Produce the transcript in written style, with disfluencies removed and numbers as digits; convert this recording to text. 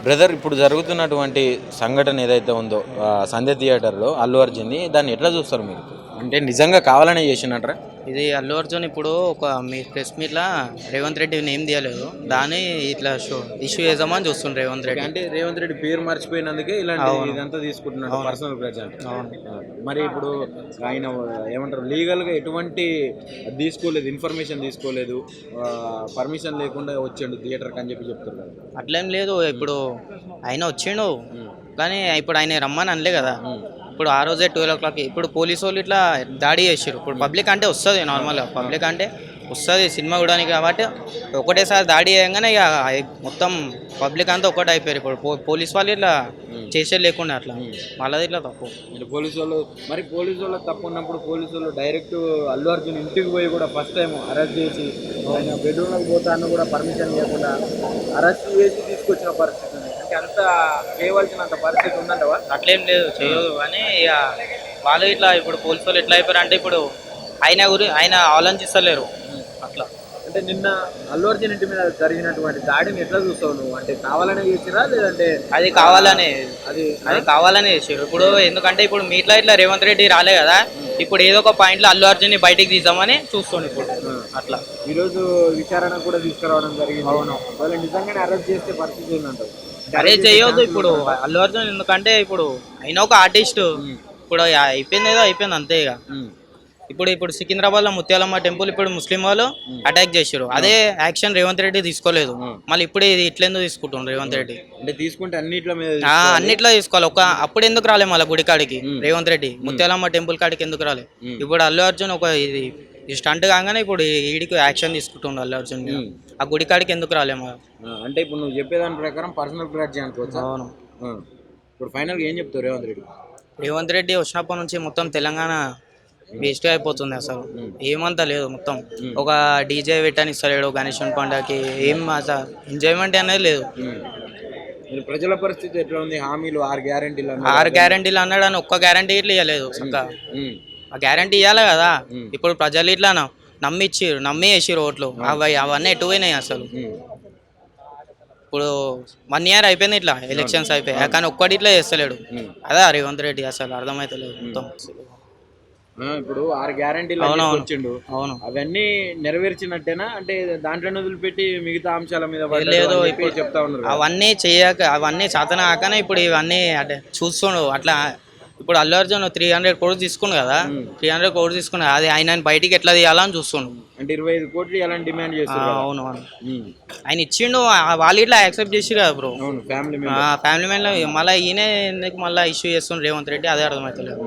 Brother ఇప్పుడు జరుగుతున్నటువంటి సంఘటన ఏదైతే ఉందో సంధ్య థియేటర్లో అల్లు అర్జున్ని దాన్ని ఎట్లా చూస్తారు మీరు? అంటే నిజంగా కావాలనే చేసినట్రా? ఇది అల్లు అర్జున్ ఇప్పుడు ఒక మీ ప్రెస్ మీట్లా రేవంత్ రెడ్డి నేమ్ తీయలేదు, దాన్ని ఇట్లా ఇష్యూ చేద్దామని చూస్తుండ్రు రేవంత్ రెడ్డి. అంటే రేవంత్ రెడ్డి పేరు మర్చిపోయినందుకే ఇలాంటి అవును. ఇదంతా తీసుకుంటున్నాడు అవును. Personal present. అవును. మరి ఇప్పుడు ఆయన ఏమంటారు లీగల్గా ఎటువంటి తీసుకోలేదు, ఇన్ఫర్మేషన్ తీసుకోలేదు, పర్మిషన్ లేకుండా వచ్చాడు థియేటర్కి అని చెప్పి చెప్తారు కదా. అట్లేం లేదు, ఇప్పుడు ఆయన వచ్చిండు కానీ ఇప్పుడు ఆయన రమ్మని అనలే కదా. ఇప్పుడు ఆ రోజే 12 o'clock ఇప్పుడు పోలీసు వాళ్ళు ఇట్లా దాడి చేసారు. ఇప్పుడు పబ్లిక్ అంటే వస్తుంది నార్మల్గా, పబ్లిక్ అంటే వస్తుంది సినిమా చూడడానికి కాబట్టి ఒకటేసారి దాడి చేయగానే ఇక మొత్తం పబ్లిక్ అంతా ఒకటి అయిపోయారు. ఇప్పుడు పోలీస్ వాళ్ళు ఇట్లా చేసేది లేకుండా అట్లా వాళ్ళది ఇట్లా తప్పు. పోలీసు వాళ్ళు తప్పు ఉన్నప్పుడు పోలీసు వాళ్ళు డైరెక్ట్ అల్లు అర్జున్ ఇంటికి పోయి కూడా ఫస్ట్ టైం అరెస్ట్ చేసి ఆయన బెడ్రూమ్లోకి పోతాను కూడా పర్మిషన్ లేకుండా అరెస్ట్ చేసి తీసుకొచ్చిన పరిస్థితి ఉంది. అంటే అంత చేయవలసినంత పరిస్థితి ఉందంటవా? అట్లేం లేదు, చేయదు కానీ ఇక వాళ్ళు ఇట్లా ఇప్పుడు పోలీసు వాళ్ళు ఎట్లా అయిపోయారు అంటే ఇప్పుడు ఆయన ఆలోచిస్తలేరు అట్లా. అంటే నిన్న అల్లు అర్జున్ ఇంటి మీద జరిగినటువంటి దాడిని ఎట్లా చూస్తావు నువ్వు? అంటే కావాలనే చేసిరా లేదంటే అది కావాలనే చేసారు. ఇప్పుడు ఎందుకంటే ఇప్పుడు మీట్లా ఇట్లా రేవంత్ రెడ్డి రాలే కదా, ఇప్పుడు ఏదో ఒక పాయింట్లో అల్లు అర్జున్ ని బయటికి తీద్దామని చూస్తాను ఇప్పుడు అట్లా. ఈరోజు విచారణ కూడా తీసుకురావడం జరిగింది. అవును, వాళ్ళు నిజంగానే అరెస్ట్ చేసే పరిస్థితి ఉందంటారు. అరెస్ట్ చేయొద్దు ఇప్పుడు అల్లు అర్జున్, ఎందుకంటే ఇప్పుడు అయినా ఒక ఆర్టిస్ట్, ఇప్పుడు అయిపోయింది ఏదో అయిపోయింది అంతే. ఇక ఇప్పుడు సికింద్రాబాద్ లో ముత్యాలమ్మ టెంపుల్ ఇప్పుడు ముస్లిం వాళ్ళు అటాక్ చేశారు, అదే యాక్షన్ రేవంత్ రెడ్డి తీసుకోలేదు. మళ్ళీ ఇప్పుడు ఇది ఇట్లెందుకు తీసుకుంటుండ్రు రేవంత్ రెడ్డి? అంటే తీసుకుంటే అన్నిట్లో తీసుకోవాలి. అప్పుడు ఎందుకు రాలే మళ్ళీ గుడి కాడికి రేవంత్ రెడ్డి? ముత్యాలమ్మ టెంపుల్ కాడికి ఎందుకు రాలే? ఇప్పుడు అల్లు అర్జున్ ఒక ఇది స్టంట్ కాగానే ఇప్పుడు ఈడికి యాక్షన్ తీసుకుంటుండ్రు అల్లు అర్జున్. ఆ గుడి కాడికి ఎందుకు రాలే మళ్ళీ? అంటే ఇప్పుడు నువ్వు చెప్పేదాని ప్రకారం పర్సనల్ గ్రాడ్జ్ అనుకోవచ్చు. అవును. ఇప్పుడు ఫైనల్గా ఏం చెప్తావు రేవంత్ రెడ్డి వచ్చినప్పటి నుంచి మొత్తం తెలంగాణ వేస్ట్ అయిపోతుంది. అసలు ఏమంతా లేదు, మొత్తం ఒక డీజే పెట్టని ఇస్తలేడు గణేశన్ పండుగకి, ఏం అసలు ఎంజాయ్మెంట్ అనేది లేదు. ప్రజల పరిస్థితి ఎట్లా ఉంది? హామీలు 6 గ్యారంటీలు అన్నాడు అని ఒక్క గ్యారంటీ ఇట్లా ఇవ్వలేదు. ఆ గ్యారంటీ ఇవ్వాలి కదా. ఇప్పుడు ప్రజలు ఇట్లా నమ్మి వేసిరు ఓట్లు, అవన్నీ ఎటు పోయినాయి అసలు. ఇప్పుడు 1 year అయిపోయింది ఇట్లా ఎలక్షన్స్ అయిపోయాయి, కానీ ఒక్కటి ఇట్లా చేస్తలేడు. అదే రేవంత్ రెడ్డి అసలు అర్థమైతలేదు మొత్తం. ఇప్పుడు 6 గ్యారంటీలు వచ్చిండు, అవును, అవన్నీ నెరవేర్చినట్టేనా? అంటే దాంట్లో వదిలిపెట్టి మిగతా అంశాల మీద లేదు ఇప్పుడు చెప్తా ఉన్నారు. అవన్నీ సాధన కాకనే ఇప్పుడు ఇవన్నీ అంటే చూస్తుండు అట్లా. ఇప్పుడు అల్లు అర్జున్ 300 crores తీసుకుండు కదా, 300 crores తీసుకున్నా, అది ఆయన బయటికి ఎట్లా తీయాలని చూస్తుండు. అంటే 25 కోట్లు ఇవ్వాలని డిమాండ్ చేస్తున్నారు. అవును, ఆయన ఇచ్చిండు, వాళ్ళు ఇట్లా యాక్సెప్ట్ చేసిరు కదా బ్రో. ఫ్యామిలీ మ్యాన్ మళ్ళీ ఈయన ఎందుకు మళ్ళీ ఇష్యూ చేస్తుండ్రు రేవంత్ రెడ్డి? అదే అర్థమవుతలేదు.